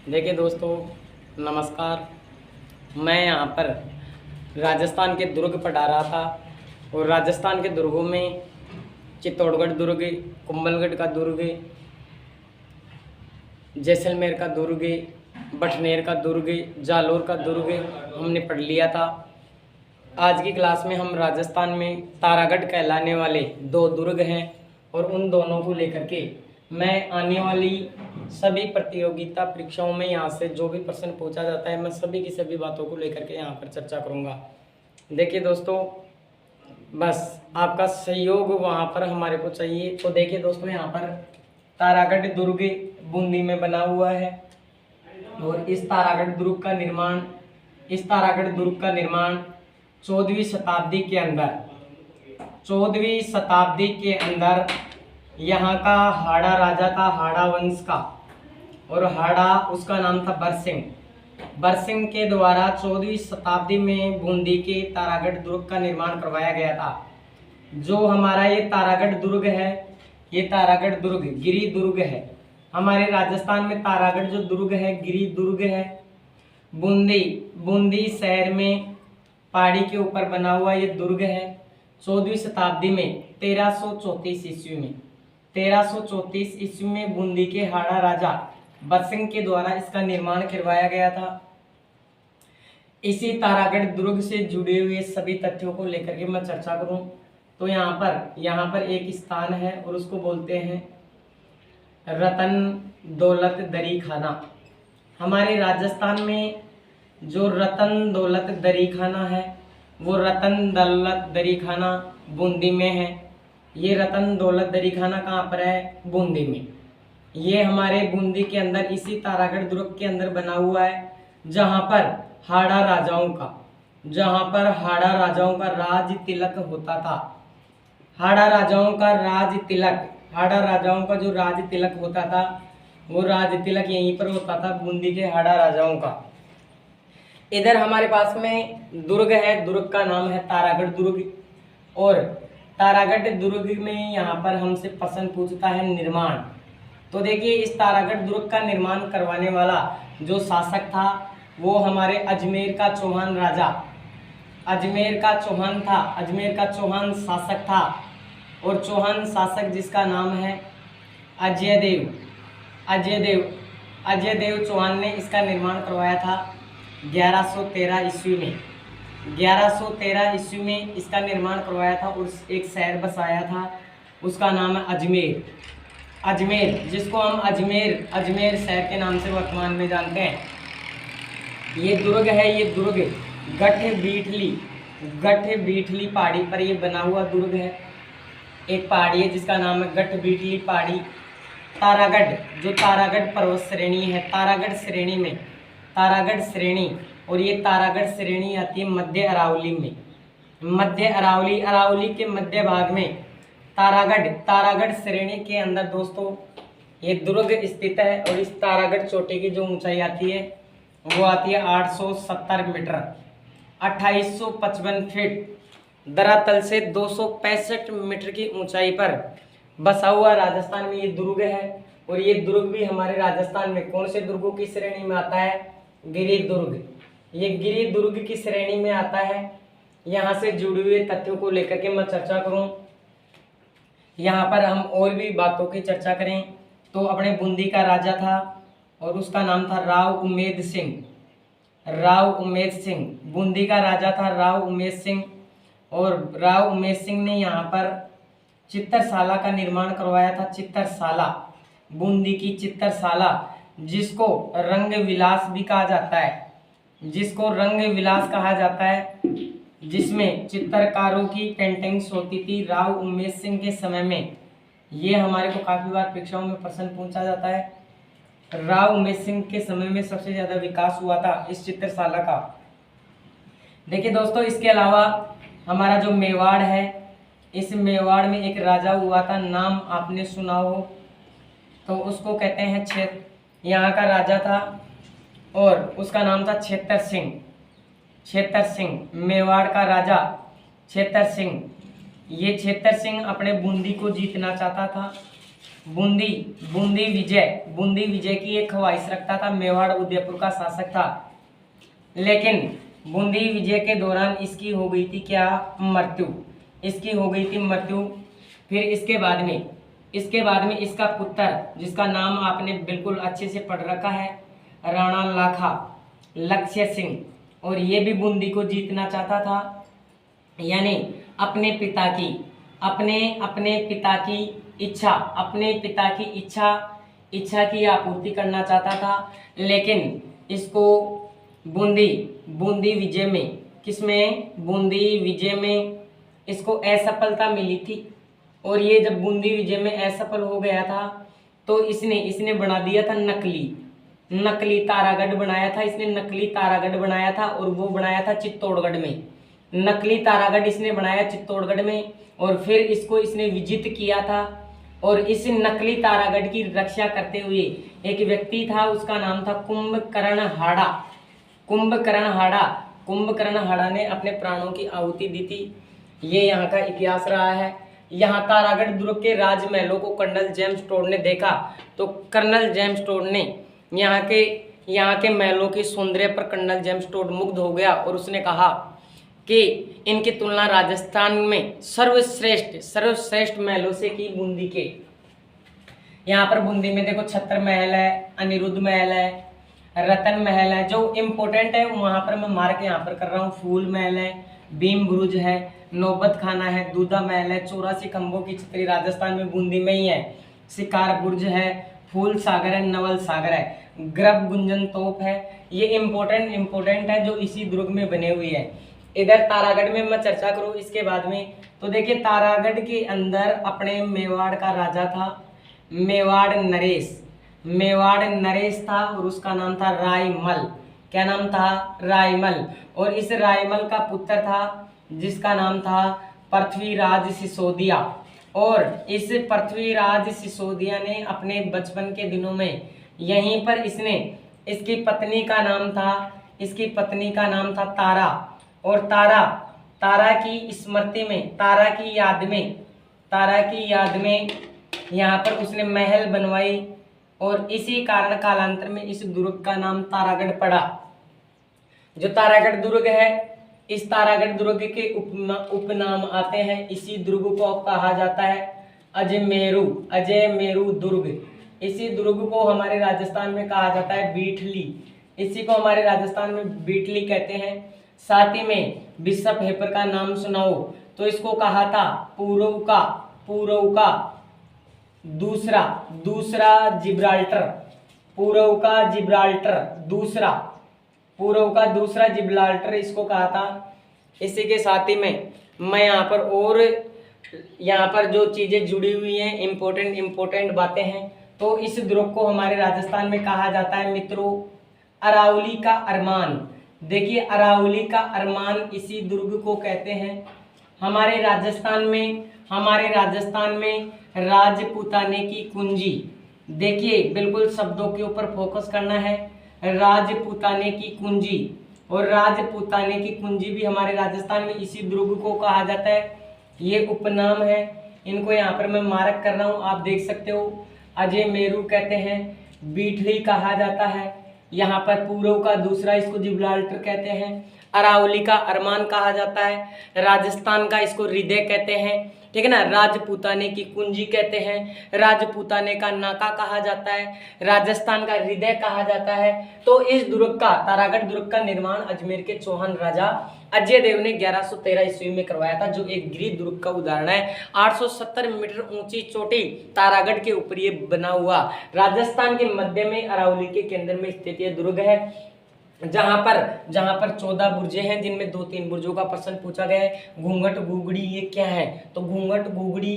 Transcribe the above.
देखिए दोस्तों, नमस्कार। मैं यहाँ पर राजस्थान के दुर्ग पढ़ा रहा था और राजस्थान के दुर्गों में चित्तौड़गढ़ दुर्ग, कुंभलगढ़ का दुर्ग, जैसलमेर का दुर्ग, बठनेर का दुर्ग, जालोर का दुर्ग हमने पढ़ लिया था। आज की क्लास में हम राजस्थान में तारागढ़ कहलाने वाले दो दुर्ग हैं और उन दोनों को लेकर के मैं आने वाली सभी प्रतियोगिता परीक्षाओं में यहाँ से जो भी प्रश्न पूछा जाता है मैं सभी की सभी बातों को लेकर के यहाँ पर चर्चा करूँगा। देखिए दोस्तों, बस आपका सहयोग वहाँ पर हमारे को चाहिए। तो देखिए दोस्तों, यहाँ पर तारागढ़ दुर्ग बूंदी में बना हुआ है और इस तारागढ़ दुर्ग का निर्माण 14वीं शताब्दी के अंदर यहाँ का हाड़ा राजा था, हाड़ा वंश का, और हाड़ा उसका नाम था बरसिंह के द्वारा 14वीं शताब्दी में बूंदी के तारागढ़ दुर्ग का निर्माण करवाया गया था। जो हमारा ये तारागढ़ दुर्ग है, ये तारागढ़ दुर्ग गिरी दुर्ग है। हमारे राजस्थान में तारागढ़ जो दुर्ग है गिरी दुर्ग है। बूंदी शहर में पहाड़ी के ऊपर बना हुआ ये दुर्ग है। 14वीं शताब्दी में 1334 ईस्वी में बूंदी के हाड़ा राजा बरसिंह के द्वारा इसका निर्माण करवाया गया था। इसी तारागढ़ दुर्ग से जुड़े हुए सभी तथ्यों को लेकर के मैं चर्चा करूं तो यहाँ पर एक स्थान है और उसको बोलते हैं रतन दौलत दरी खाना। हमारे राजस्थान में जो रतन दौलत दरी खाना है वो रतन दौलत दरी खाना बूंदी में है। ये रतन दौलत दरी खाना कहाँ पर है? बूंदी में। ये हमारे बूंदी के अंदर इसी तारागढ़ दुर्ग के अंदर बना हुआ है, जहाँ पर हाड़ा राजाओं का राज तिलक होता था। हाड़ा राजाओं का जो राज तिलक होता था वो राज तिलक यहीं पर होता था, बूंदी के हाड़ा राजाओं का। इधर हमारे पास में दुर्ग है, दुर्ग का नाम है तारागढ़ दुर्ग। और तारागढ़ दुर्ग में यहाँ पर हमसे प्रश्न पूछता है निर्माण। तो देखिए, इस तारागढ़ दुर्ग का निर्माण करवाने वाला जो शासक था वो हमारे अजमेर का चौहान शासक था। और चौहान शासक जिसका नाम है अजय देव चौहान ने इसका निर्माण करवाया था 1113 ईस्वी में इसका निर्माण करवाया था और एक शहर बसाया था, उसका नाम है अजमेर, जिसको हम अजमेर शहर के नाम से वर्तमान में जानते हैं। ये दुर्ग है, ये दुर्ग गठ बीठली पहाड़ी पर ये बना हुआ दुर्ग है। एक पहाड़ी है जिसका नाम है गठ बीठली पहाड़ी। तारागढ़ पर्वत श्रेणी है, तारागढ़ श्रेणी और ये तारागढ़ श्रेणी आती है मध्य अरावली के मध्य भाग में तारागढ़ श्रेणी के अंदर दोस्तों ये दुर्ग स्थित है। और इस तारागढ़ चोटी की जो ऊंचाई आती है वो आती है 870 मीटर 2855 फीट, धरातल से 265 मीटर की ऊंचाई पर बसा हुआ राजस्थान में ये दुर्ग है। और ये दुर्ग भी हमारे राजस्थान में कौन से दुर्गों की श्रेणी में आता है? गिरी दुर्ग। ये गिरी दुर्ग की श्रेणी में आता है। यहाँ से जुड़े हुए तथ्यों को लेकर के मैं चर्चा करूँ, यहाँ पर हम और भी बातों की चर्चा करें तो अपने बूंदी का राजा था और उसका नाम था राव उम्मेद सिंह। बूंदी का राजा था राव उम्मेद सिंह और राव उम्मेद सिंह ने यहाँ पर चित्तरशाला का निर्माण करवाया था। चित्तरशाला, बूंदी की चित्तरशाला, जिसको रंग विलास भी कहा जाता है, जिसमें चित्रकारों की पेंटिंग्स होती थी। राव उम्मेद सिंह के समय में ये हमारे को काफ़ी बार परीक्षाओं में प्रश्न पूछा जाता है। राव उम्मेद सिंह के समय में सबसे ज़्यादा विकास हुआ था इस चित्रशाला का। देखिए दोस्तों, इसके अलावा हमारा जो मेवाड़ है, इस मेवाड़ में एक राजा हुआ था, नाम आपने सुना हो तो उसको कहते हैं यहाँ का राजा था और उसका नाम था छेतर सिंह। मेवाड़ का राजा छेतर सिंह। ये छेतर सिंह अपने बूंदी को जीतना चाहता था बूंदी बूंदी विजय की एक ख्वाहिश रखता था, मेवाड़ उदयपुर का शासक था, लेकिन बूंदी विजय के दौरान इसकी हो गई थी क्या, मृत्यु। इसकी हो गई थी मृत्यु। फिर इसके बाद में इसका पुत्र, जिसका नाम आपने बिल्कुल अच्छे से पढ़ रखा है, राणा लाखा लक्ष्य सिंह, और ये भी बूंदी को जीतना चाहता था, यानी अपने पिता की इच्छा की आपूर्ति करना चाहता था। लेकिन इसको बूंदी विजय में इसको असफलता मिली थी। और ये जब बूंदी विजय में असफल हो गया था तो इसने बना दिया था नकली तारागढ़ बनाया था। इसने नकली तारागढ़ बनाया था और वो बनाया था चित्तौड़गढ़ में। नकली तारागढ़ इसने बनाया चित्तौड़गढ़ में, और फिर इसने विजित किया था। और इस नकली तारागढ़ की रक्षा करते हुए एक व्यक्ति था, उसका नाम था कुंभकर्ण हाड़ा ने अपने प्राणों की आहुति दी थी। ये यहाँ का इतिहास रहा है। यहाँ तारागढ़ दुर्ग के राजमहलों को कर्नल जेम्स टोड ने देखा, तो कर्नल जेम्स टोड ने यहाँ के महलों के सौंदर्य पर कर्नल जेम्स टोड मुग्ध हो गया, और उसने कहा कि इनकी तुलना राजस्थान में सर्वश्रेष्ठ महलों से की बूंदी के। यहाँ पर बूंदी में देखो छत्र महल है, अनिरुद्ध महल है, रतन महल है। जो इम्पोर्टेंट है वहाँ पर मैं मार्क यहाँ पर कर रहा हूँ। फूल महल है, भीम बुरुज है, नौबत खाना है, दूधा महल है, 84 खंभों की छतरी राजस्थान में बूंदी में ही है। शिकार बुर्ज है, फूल सागर है, नवल सागर है, गर्भ गुंजन तोप है। ये इम्पोर्टेंट है जो इसी दुर्ग में बने हुए है। इधर तारागढ़ में मैं चर्चा करूँ इसके बाद में, तो देखिए तारागढ़ के अंदर अपने मेवाड़ का राजा था, मेवाड़ नरेश था, और उसका नाम था रायमल। क्या नाम था? रायमल। और इस रायमल का पुत्र था जिसका नाम था पृथ्वीराज सिसोदिया। और इस पृथ्वीराज सिसोदिया ने अपने बचपन के दिनों में यहीं पर इसकी पत्नी का नाम था तारा। और तारा की स्मृति में, तारा की याद में यहाँ पर उसने महल बनवाई, और इसी कारण कालांतर में इस दुर्ग का नाम तारागढ़ पड़ा। जो तारागढ़ दुर्ग है, इस तारागढ़ दुर्ग के उपनाम आते हैं। इसी दुर्ग को कहा जाता है अजयमेरु दुर्ग। इसी दुर्ग को हमारे राजस्थान में कहा जाता है बीठली। इसी को हमारे राजस्थान में बीठली कहते हैं। साथ ही में बिशप हेपर का नाम सुनाओ तो इसको कहा था पूर्व का दूसरा जिब्राल्टर। पूर्व का दूसरा जिब्राल्टर इसको कहा था। इसी के साथ ही में मैं यहाँ पर जो चीज़ें जुड़ी हुई हैं, इम्पोर्टेंट बातें हैं, तो इस दुर्ग को हमारे राजस्थान में कहा जाता है मित्रों अरावली का अरमान। देखिए अरावली का अरमान इसी दुर्ग को कहते हैं। हमारे राजस्थान में राजपूताने की कुंजी, देखिए बिल्कुल शब्दों के ऊपर फोकस करना है। राजपूताने की कुंजी, और राजपूताने की कुंजी भी हमारे राजस्थान में इसी दुर्ग को कहा जाता है। ये उपनाम है, इनको यहाँ पर मैं मार्क कर रहा हूँ, आप देख सकते हो। अजयमेरु कहते हैं, बीठली कहा जाता है, यहाँ पर पूर्व का दूसरा इसको जिब्राल्टर कहते हैं, अरावली का अरमान कहा जाता है, राजस्थान का इसको हृदय कहते हैं, ठीक है ना, राजपूताने की कुंजी कहते हैं, राजपूताने का नाका कहा जाता है, राजस्थान का हृदय कहा जाता है। तो इस दुर्ग का, तारागढ़ दुर्ग का निर्माण अजमेर के चौहान राजा अजय देव ने 1113 ईस्वी में करवाया था, जो एक गिरी दुर्ग का उदाहरण है। 870 मीटर ऊंची चोटी तारागढ़ के ऊपर ये बना हुआ राजस्थान के मध्य में अरावली के केंद्र में स्थित ये दुर्ग है, जहां पर 14 बुर्जे हैं, जिनमें 2-3 बुर्जों का प्रश्न पूछा गया है। घूंघट गुगड़ी ये क्या है? तो घूंघट गुगड़ी